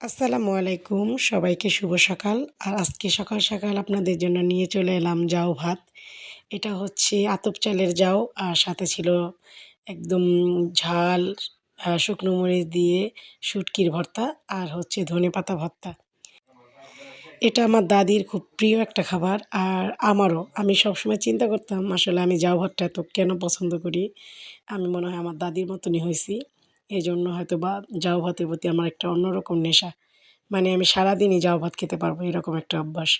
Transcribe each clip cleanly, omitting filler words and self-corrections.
আসসালামু আলাইকুম, সবাইকে শুভ সকাল। আর আজকে সকাল সকাল আপনাদের জন্য নিয়ে চলে এলাম জাউ ভাত। এটা হচ্ছে আতপ চালের জাউ, আর সাথে ছিল একদম ঝাল শুকনো মরিচ দিয়ে শুটকির ভর্তা, আর হচ্ছে ধনেপাতা ভর্তা। এটা আমার দাদির খুব প্রিয় একটা খাবার, আর আমারও। আমি সবসময় চিন্তা করতাম আসলে আমি জাউ ভাতটা এত কেন পছন্দ করি। আমি মনে হয় আমার দাদির মতনই হইছি। এজন্য হয়তোবা জাউ ভাতের প্রতি আমার একটা অন্যরকম নেশা। মানে আমি সারাদিনই জাউ ভাত খেতে পারবো, এরকম একটা অভ্যাস।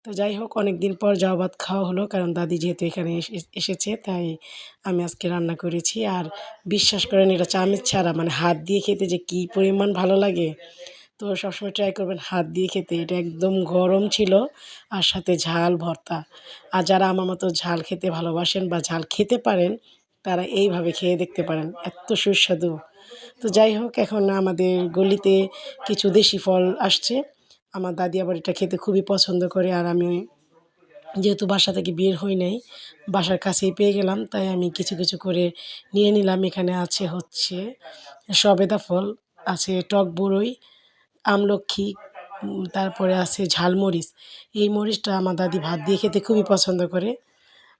তো যাই হোক, অনেকদিন পর জাউ ভাত খাওয়া হলো, কারণ দাদি যেহেতু এখানে এসেছে, তাই আমি আজকে রান্না করেছি। আর বিশ্বাস করেন, এটা চামচ ছাড়া মানে হাত দিয়ে খেতে যে কী পরিমাণ ভালো লাগে। তো সবসময় ট্রাই করবেন হাত দিয়ে খেতে। এটা একদম গরম ছিল, আর সাথে ঝাল ভর্তা। আর যারা আমার মতো ঝাল খেতে ভালোবাসেন বা ঝাল খেতে পারেন, তারা এইভাবে খেয়ে দেখতে পারেন, এত সুস্বাদু। তো যাই হোক, এখন আমাদের গলিতে কিছু দেশি ফল আসছে। আমার দাদি আবার এটা খেতে খুবই পছন্দ করে, আর আমি যেহেতু বাসা থেকে বের হই নাই, বাসার কাছেই পেয়ে গেলাম, তাই আমি কিছু কিছু করে নিয়ে নিলাম। এখানে আছে হচ্ছে সবেদা ফল, আছে টক বড়ই, আমলক্ষী, তারপরে আছে ঝালমরিচ। এই মরিচটা আমার দাদি ভাত দিয়ে খেতে খুবই পছন্দ করে।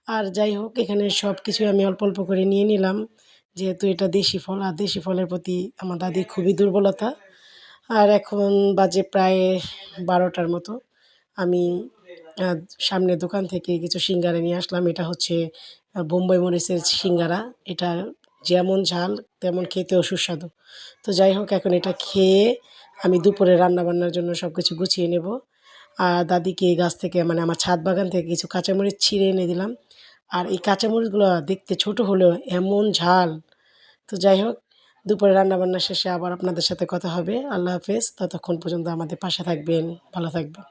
আর যাই হোক, এখানে সব কিছুই আমি অল্প অল্প করে নিয়ে নিলাম, যেহেতু এটা দেশি ফল, আর দেশি ফলের প্রতি আমার দাদির খুবই দুর্বলতা। আর এখন বাজে প্রায় ১২টার মতো। আমি আ সামনের দোকান থেকে কিছু সিঙ্গারা নিয়ে আসলাম। এটা হচ্ছে বোম্বাই মরিচের সিঙ্গারা। এটা যেমন ঝাল তেমন খেতেও সুস্বাদু। তো যাই হোক, এখন এটা খেয়ে আমি দুপুরে রান্নাবান্নার জন্য সব কিছু গুছিয়ে নেব। আর দাদিকে এই গাছ থেকে, মানে আমার ছাদ বাগান থেকে কিছু কাঁচামরিচ ছিঁড়ে এনে দিলাম। আর এই কাঁচামরিচগুলো দেখতে ছোট হলেও এমন ঝাল। তো যাই হোক, দুপুরে রান্নাবান্না শেষে আবার আপনাদের সাথে কথা হবে। আল্লাহ হাফেজ। ততক্ষণ পর্যন্ত আমাদের পাশে থাকবেন, ভালো থাকবেন।